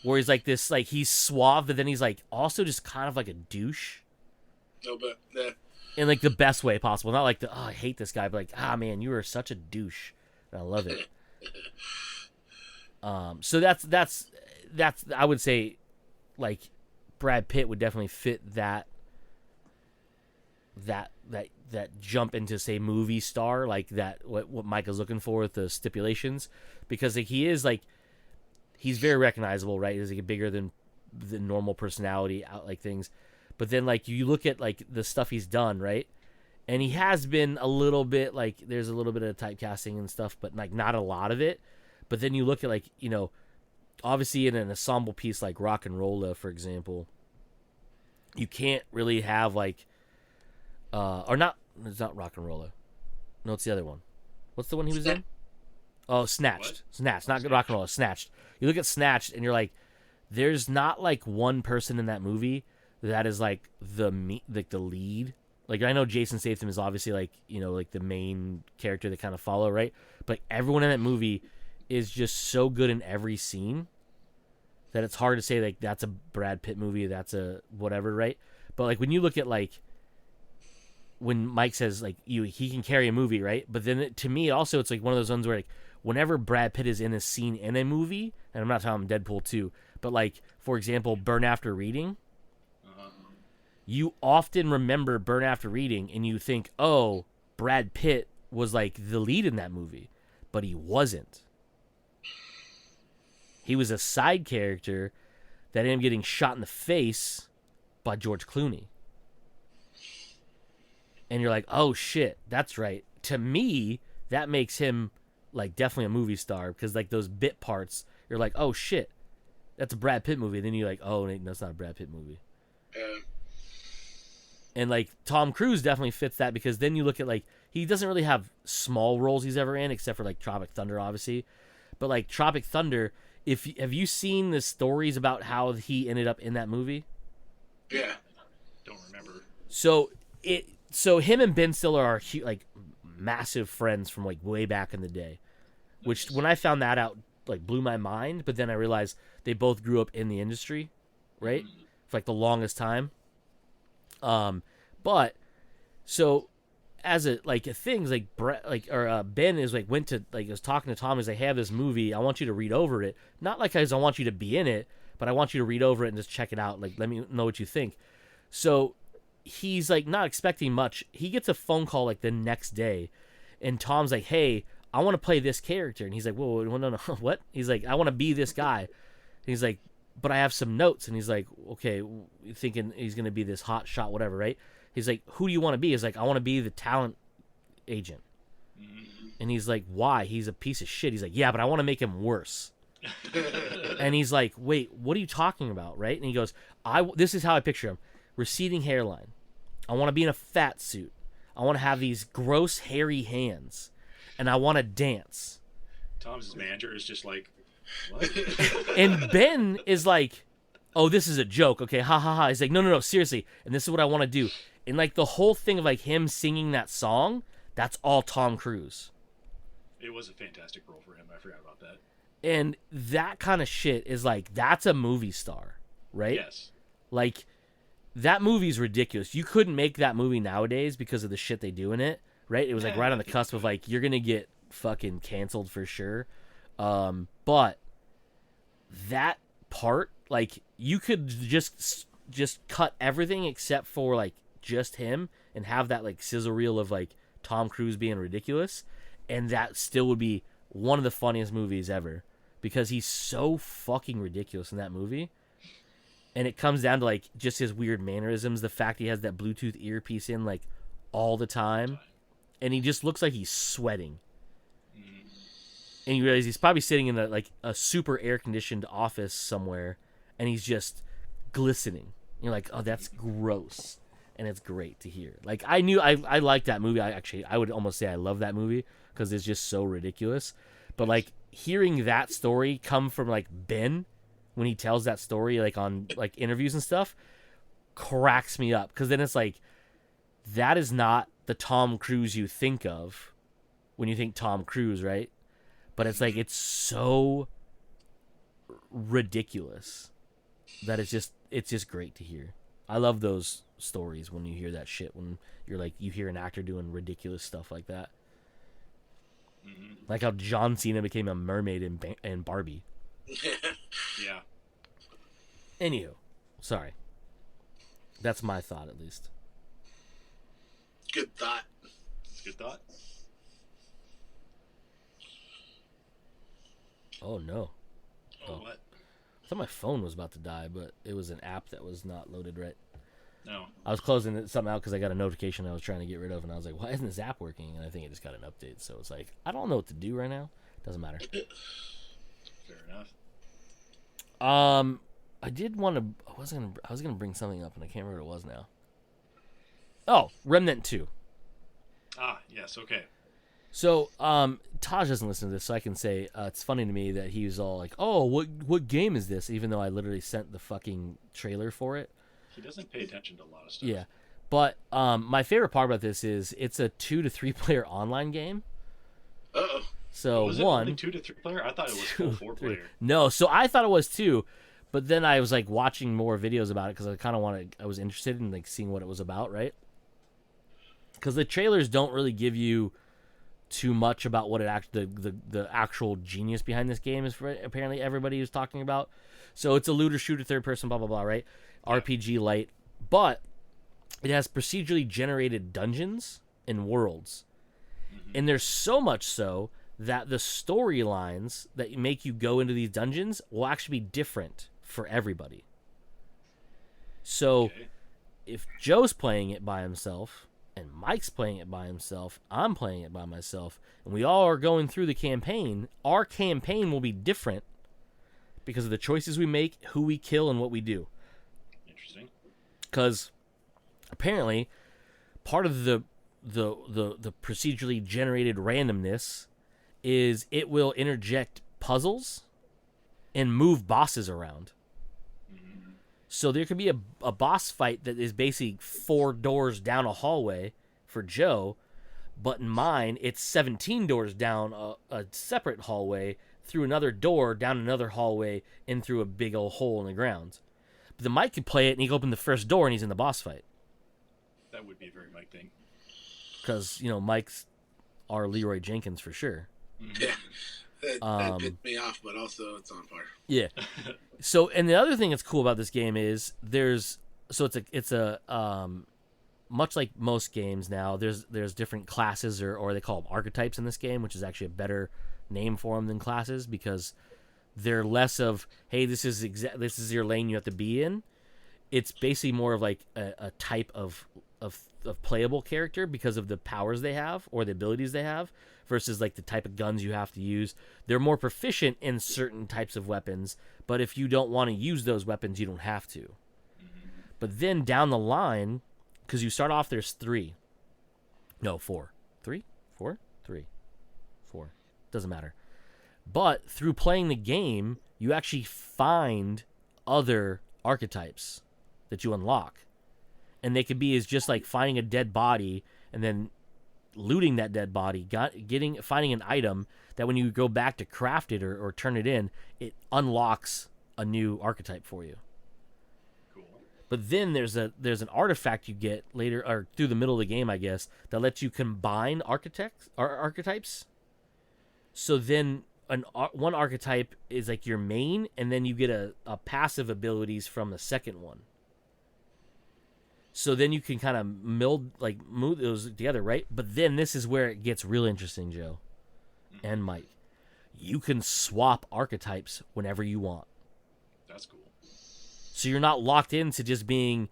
Where he's like this, like he's suave, but then he's like also just kind of like a douche. No, but In like the best way possible. Not like I hate this guy, but like, man, you are such a douche. And I love it. So that's I would say like Brad Pitt would definitely fit that jump into say movie star, like that what Mike is looking for with the stipulations, because like he is like he's very recognizable, right? He's like a bigger than the normal personality out like things. But then like you look at like the stuff he's done, right? And he has been a little bit like there's a little bit of typecasting and stuff, but like not a lot of it. But then you look at like, you know, obviously in an ensemble piece like Rock and Rolla, for example, you can't really have like or not, it's not Rock and Rolla. No, it's the other one. What's the one he was in? Oh, Snatched. What? Snatched, not Rock and Rolla, Snatched. You look at Snatched and you're like, there's not like one person in that movie that is like the lead. Like I know Jason Statham is obviously like, you know, like the main character that kind of follow, right? But everyone in that movie is just so good in every scene that it's hard to say like that's a Brad Pitt movie, that's a whatever, right? But like when you look at like when Mike says like he can carry a movie, right? But then to me also it's like one of those ones where like whenever Brad Pitt is in a scene in a movie, and I'm not talking Deadpool 2, but like for example Burn After Reading, you often remember Burn After Reading and you think, oh, Brad Pitt was like the lead in that movie, but he wasn't. He was a side character that ended up getting shot in the face by George Clooney. And you're like, oh shit, that's right. To me, that makes him like definitely a movie star, because like those bit parts, you're like, oh shit, that's a Brad Pitt movie. And then you're like, oh, no, it's not a Brad Pitt movie. And like Tom Cruise definitely fits that, because then you look at like he doesn't really have small roles he's ever in, except for like Tropic Thunder, obviously. But like Tropic Thunder, have you seen the stories about how he ended up in that movie? Yeah. Don't remember. So him and Ben Stiller are like massive friends from like way back in the day, which when I found that out like blew my mind. But then I realized they both grew up in the industry, right? For like the longest time. But so as a like things like Ben is like went to like was talking to Tom, is like, hey, I have this movie, I want you to read over it, not like I want you to be in it, but I want you to read over it and just check it out, like let me know what you think. So he's like not expecting much. He gets a phone call like the next day, and Tom's like, hey, I want to play this character. And he's like, whoa, no, what? He's like, I want to be this guy. And he's like, but I have some notes. And he's like, okay, thinking he's going to be this hot shot, whatever, right? He's like, who do you want to be? He's like, I want to be the talent agent. And he's like, why? He's a piece of shit. He's like, yeah, but I want to make him worse. And he's like, wait, what are you talking about, right? And he goes, this is how I picture him. Receding hairline. I want to be in a fat suit. I want to have these gross, hairy hands. And I want to dance. Tom's manager is just like, what? And Ben is like, oh, this is a joke. Okay, ha ha ha. He's like, no, seriously. And this is what I want to do. And like the whole thing of like him singing that song, that's all Tom Cruise. It was a fantastic role for him. I forgot about that. And that kind of shit is like, that's a movie star, right? Yes. Like, that movie's ridiculous. You couldn't make that movie nowadays because of the shit they do in it, right? It was like right on the cusp of like, you're gonna get fucking canceled for sure. But that part, like, you could just cut everything except for like just him and have that like sizzle reel of like Tom Cruise being ridiculous, and that still would be one of the funniest movies ever because he's so fucking ridiculous in that movie. And it comes down to like just his weird mannerisms, the fact he has that Bluetooth earpiece in like all the time, and he just looks like he's sweating. And you realize he's probably sitting in a super air conditioned office somewhere, and he's just glistening. You're like, oh, that's gross, and it's great to hear. Like I liked that movie. I would almost say I love that movie because it's just so ridiculous. But like hearing that story come from like Ben when he tells that story like on like interviews and stuff cracks me up, because then it's like that is not the Tom Cruise you think of when you think Tom Cruise, right? But it's like it's so ridiculous that it's just great to hear. I love those stories when you hear that shit, when you're like you hear an actor doing ridiculous stuff like that. Like how John Cena became a mermaid in Barbie. Yeah. Anywho, sorry. That's my thought, at least. Good thought. Good thought. Oh no. Oh, what? I thought my phone was about to die, but it was an app that was not loaded right. No. I was closing something out because I got a notification I was trying to get rid of, and I was like, why isn't this app working? And I think it just got an update, so it's like, I don't know what to do right now. Doesn't matter. Fair enough. I did want to. I was gonna bring something up, and I can't remember what it was now. Oh, Remnant 2. Ah, yes. Okay. So, Taj doesn't listen to this, so I can say it's funny to me that he was all like, "Oh, what game is this?" Even though I literally sent the fucking trailer for it. He doesn't pay attention to a lot of stuff. Yeah, but my favorite part about this is it's a 2 to 3 player online game. Uh-oh. So was it one, only 2 to 3 player? I thought it was full 4 player. No, so I thought it was 2, but then I was like watching more videos about it because I kind of I was interested in like seeing what it was about, right? Because the trailers don't really give you too much about what the actual genius behind this game is. For apparently everybody is talking about. So it's a looter shooter, third person, blah blah blah, right? Yeah. RPG light, but it has procedurally generated dungeons and worlds, and there's so much so that the storylines that make you go into these dungeons will actually be different for everybody. So if Joe's playing it by himself and Mike's playing it by himself, I'm playing it by myself, and we all are going through the campaign, our campaign will be different because of the choices we make, who we kill, and what we do. Interesting. Because apparently part of the procedurally generated randomness is it will interject puzzles and move bosses around. So there could be a boss fight that is basically 4 doors down a hallway for Joe, but in mine, it's 17 doors down a separate hallway, through another door, down another hallway, and through a big old hole in the ground. But the Mike could play it, and he could open the first door, and he's in the boss fight. That would be a very Mike thing. Because, Mike's our Leroy Jenkins for sure. Yeah. That pissed me off, but also it's on par. Yeah. So, and the other thing that's cool about this game is it's a much like most games now, there's different classes or they call them archetypes in this game, which is actually a better name for them than classes, because they're less of, hey, this is your lane you have to be in. It's basically more of like a type of playable character because of the powers they have or the abilities they have, versus like the type of guns you have to use. They're more proficient in certain types of weapons, but if you don't want to use those weapons, you don't have to. But then down the line, because you start off, there's 4. 4. Doesn't matter. But through playing the game, you actually find other archetypes that you unlock. And they could be as just like finding a dead body and then looting that dead body, finding an item that when you go back to craft it or turn it in, it unlocks a new archetype for you. Cool. But then there's an artifact you get later or through the middle of the game, I guess, that lets you combine archetypes. So then one archetype is like your main, and then you get a passive abilities from the second one. So then you can kind of move those together, right? But then this is where it gets real interesting, Joe and Mike. You can swap archetypes whenever you want. That's cool. So you're not locked into just being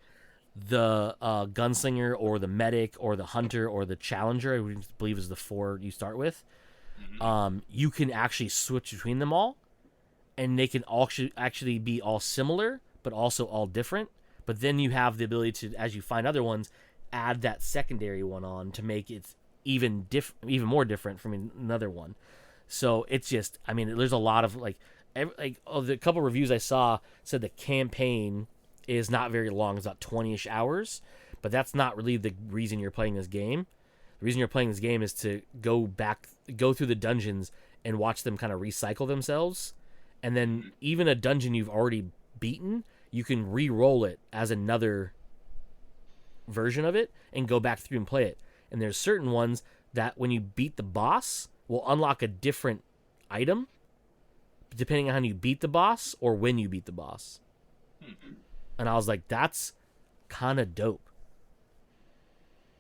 the gunslinger or the medic or the hunter or the challenger. I believe is the 4 you start with. You can actually switch between them all, and they can actually be all similar, but also all different. But then you have the ability to, as you find other ones, add that secondary one on to make it even more different from another one. So it's just, I mean, there's a lot of the couple reviews I saw said the campaign is not very long. It's about 20-ish hours, but that's not really the reason you're playing this game. The reason you're playing this game is to go through the dungeons and watch them kind of recycle themselves. And then even a dungeon you've already beaten, you can re-roll it as another version of it and go back through and play it. And there's certain ones that when you beat the boss will unlock a different item depending on how you beat the boss or when you beat the boss. And I was like, that's kind of dope.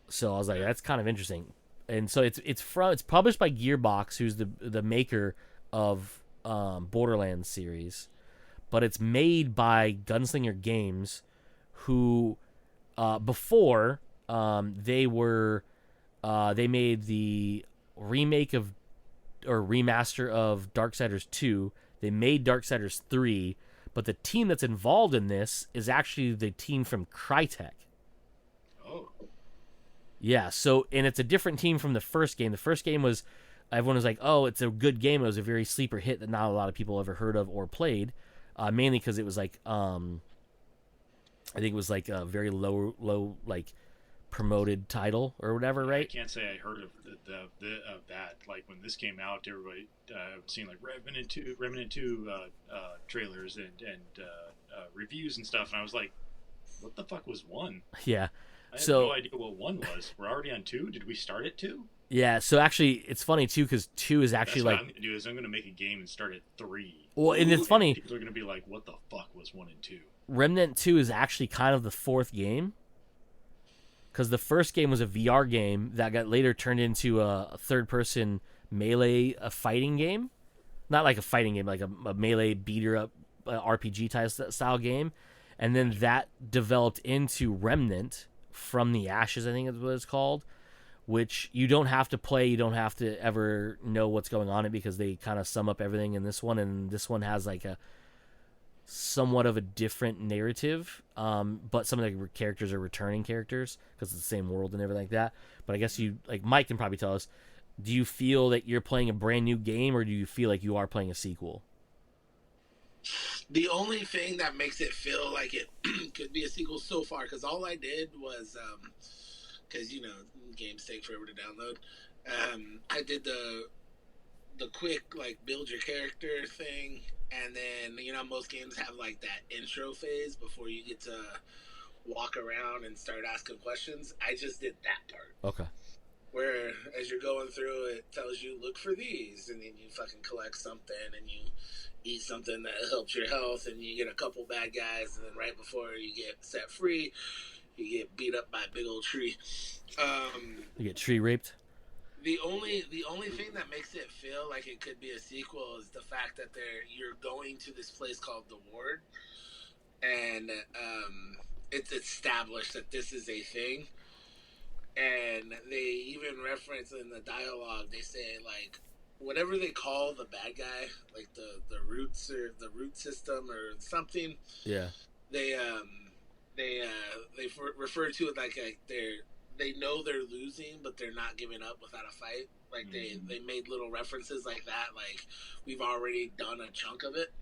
So I was like, that's kind of interesting. And so it's published by Gearbox, who's the maker of Borderlands series, but it's made by Gunslinger Games, who before they made the remake of or remaster of Darksiders 2. They made Darksiders 3, but the team that's involved in this is actually the team from Crytek. Oh. Yeah, so, and it's a different team from the first game. The first game was, everyone was like, oh, it's a good game. It was a very sleeper hit that not a lot of people ever heard of or played, mainly because it was like, I think it was like a very low like promoted title or whatever, right? I can't say I heard of of that. Like when this came out, everybody was seeing like Remnant 2 trailers and reviews and stuff, and I was like, what the fuck was 1? Yeah. I had no idea what 1 was. We're already on 2? Did we start at 2? Yeah, so actually, it's funny, too, because 2 is actually That's what like... I'm going to do is I'm going to make a game and start at 3. Well, and it's funny... People are going to be like, what the fuck was 1 and 2? Remnant 2 is actually kind of the 4th game, because the first game was a VR game that got later turned into a third-person melee fighting game. Not like a fighting game, like a melee beater-up RPG type style game. And then that developed into Remnant from the Ashes, I think is what it's called, which you don't have to play. You don't have to ever know what's going on in it because they kind of sum up everything in this one. And this one has like a somewhat of a different narrative, but some of the characters are returning characters because it's the same world and everything like that. But I guess you, like Mike can probably tell us, do you feel that you're playing a brand new game or do you feel like you are playing a sequel? The only thing that makes it feel like it could be a sequel so far, because all I did was, because games take forever to download. I did the quick like build your character thing, and then most games have like that intro phase before you get to walk around and start asking questions. I just did that part. Okay. Where as you're going through, it tells you look for these, and then you fucking collect something, and you eat something that helps your health, and you get a couple bad guys, and then right before you get set free, you get beat up by a big old tree. You get tree raped. The only thing that makes it feel like it could be a sequel is the fact that you're going to this place called the Ward, and it's established that this is a thing. And they even reference in the dialogue, they say like whatever they call the bad guy, like the roots or the root system or something. Yeah. They refer to it like they know they're losing, but they're not giving up without a fight. Like they made little references like that, like we've already done a chunk of it,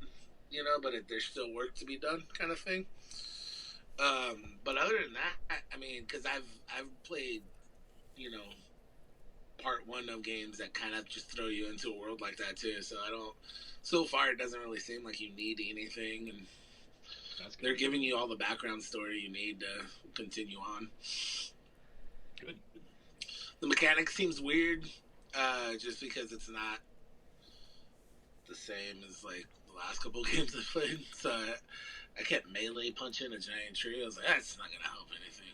but there's still work to be done, kind of thing. But other than that, I mean, because I've played, part one of games that kind of just throw you into a world like that too. So I don't. So far, it doesn't really seem like you need anything, and they're giving you all the background story you need to continue on. Good. The mechanic seems weird, just because it's not the same as like the last couple of games I played. So I kept melee punching a giant tree. I was like, that's not gonna help anything.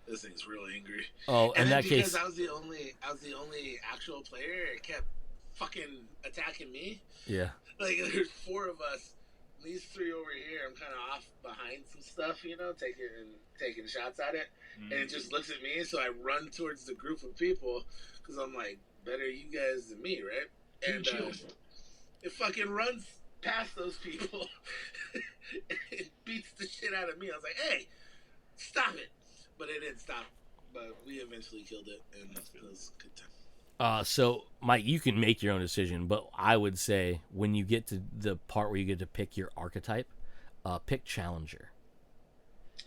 This thing's really angry. Oh, And in then that because case, I was the only actual player, it kept fucking attacking me. yeah. Like there's four of us. These three over here, I'm kind of off behind some stuff, taking shots at it, and it just looks at me. So I run towards the group of people because I'm like, better you guys than me, right? And it fucking runs past those people. It beats the shit out of me. I was like, hey, stop it. But it didn't stop. But we eventually killed it, and it was a good time. So, Mike, you can make your own decision, but I would say when you get to the part where you get to pick your archetype, pick Challenger.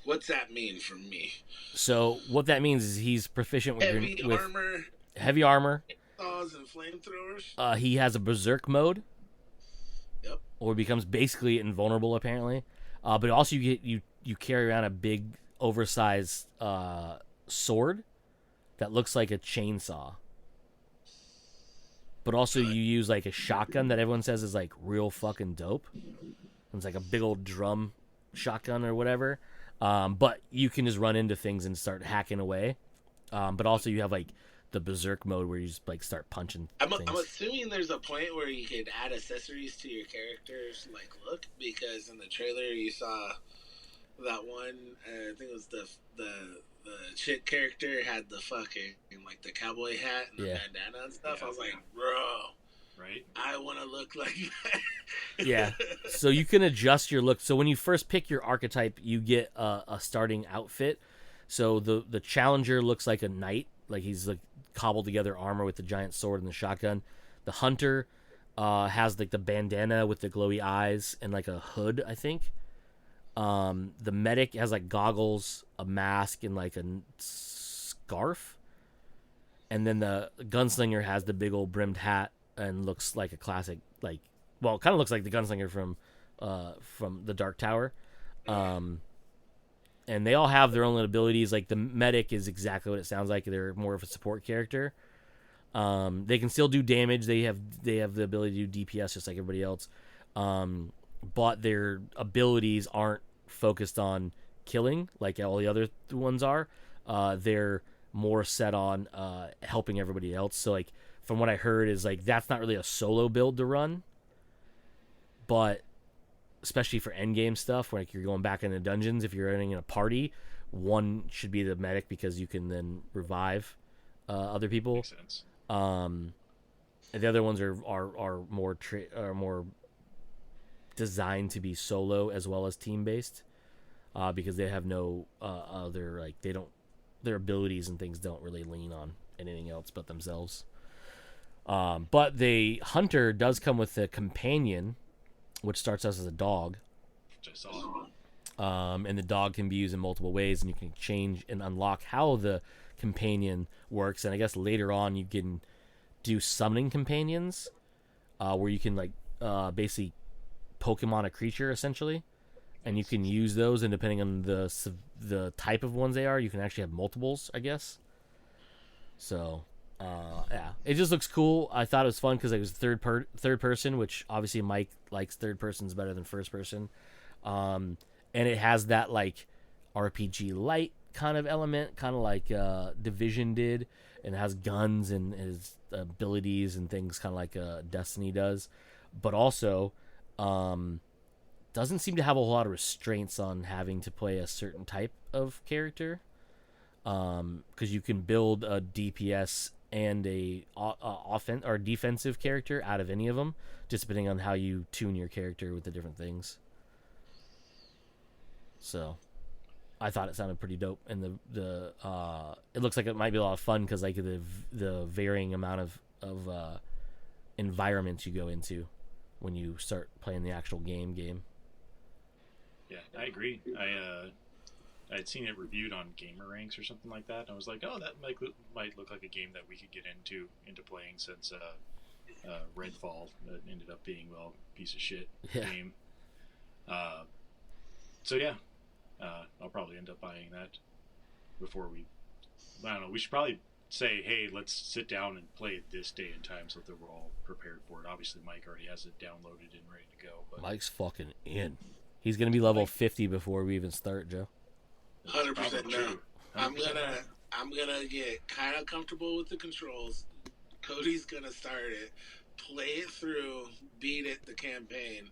What's that mean for me? So what that means is he's proficient with heavy armor, saws and flamethrowers. He has a berserk mode. Yep. Or becomes basically invulnerable apparently. But also you carry around a big oversized sword that looks like a chainsaw. But also you use like a shotgun that everyone says is like real fucking dope. It's like a big old drum shotgun or whatever. But you can just run into things and start hacking away. But also you have like the berserk mode where you just like start punching things. I'm assuming there's a point where you could add accessories to your character's like look, because in the trailer you saw that one. I think it was the chick character had the fucking like the cowboy hat and the bandana and stuff. I was like, bro, right? I want to look like that. Yeah. So you can adjust your look. So when you first pick your archetype, you get a starting outfit. So the challenger looks like a knight, like he's like cobbled together armor with the giant sword and the shotgun. The hunter has like the bandana with the glowy eyes and like a hood, I think. The medic has like goggles, a mask, and like a scarf. And then the gunslinger has the big old brimmed hat and looks like a classic, like, well, it kind of looks like the gunslinger from the Dark Tower. And they all have their own abilities. Like the medic is exactly what it sounds like. They're more of a support character. They can still do damage. They have the ability to do DPS just like everybody else. But their abilities aren't focused on killing like all the other ones are. They're more set on helping everybody else. So like from what I heard is like that's not really a solo build to run, but especially for endgame stuff, where like you're going back into dungeons, if you're running in a party, one should be the medic because you can then revive other people. Makes sense. And the other ones are more designed to be solo as well as team based, because they have no other like their abilities and things don't really lean on anything else but themselves. But the hunter does come with a companion, which starts us as a dog. Which I saw. And the dog can be used in multiple ways, and you can change and unlock how the companion works. And I guess later on you can do summoning companions, where you can like basically Pokemon a creature essentially, and you can use those. And depending on the type of ones they are, you can actually have multiples, I guess. So yeah, it just looks cool. I thought it was fun because it was third person, which obviously Mike likes third person's better than first person. And it has that like RPG light kind of element, kind of like Division did, and it has guns and his abilities and things kind of like Destiny does, but also doesn't seem to have a whole lot of restraints on having to play a certain type of character, because you can build a DPS and a offense or defensive character out of any of them, just depending on how you tune your character with the different things. So I thought it sounded pretty dope, and the it looks like it might be a lot of fun because like the varying amount of environments you go into when you start playing the actual game. Yeah, I agree. I'd seen it reviewed on Gamer Ranks or something like that, and I was like, oh, that might look like a game that we could get into playing, since Redfall ended up being, well, piece of shit game. So yeah, I'll probably end up buying that before we. I don't know. We should probably say, hey, let's sit down and play it this day and time so that we're all prepared for it. Obviously, Mike already has it downloaded and ready to go. But Mike's fucking in. He's gonna be level 50 before we even start, Joe. 100% no. 100%. I'm gonna get kind of comfortable with the controls. Cody's gonna start it, play it through, beat it, the campaign.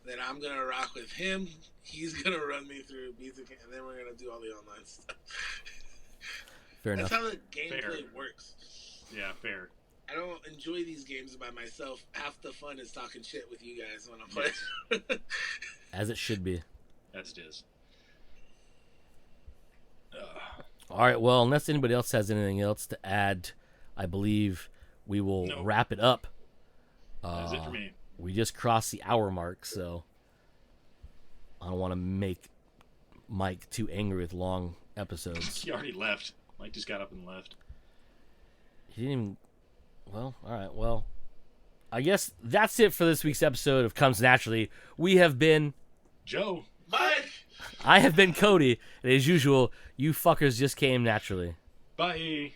Then I'm gonna rock with him. He's gonna run me through, beat the campaign, and then we're gonna do all the online stuff. Fair That's enough. how the gameplay works. Yeah, fair. I don't enjoy these games by myself. Half the fun is talking shit with you guys when I'm playing. As it should be. As it is. All right, well, unless anybody else has anything else to add, I believe we will wrap it up. That's it for me. We just crossed the hour mark, so I don't want to make Mike too angry with long episodes. He already left. Mike just got up and left. He didn't even... Well, all right, well, I guess that's it for this week's episode of Comes Naturally. We have been... Joe. Mike! I have been Cody, and as usual, you fuckers just came naturally. Bye.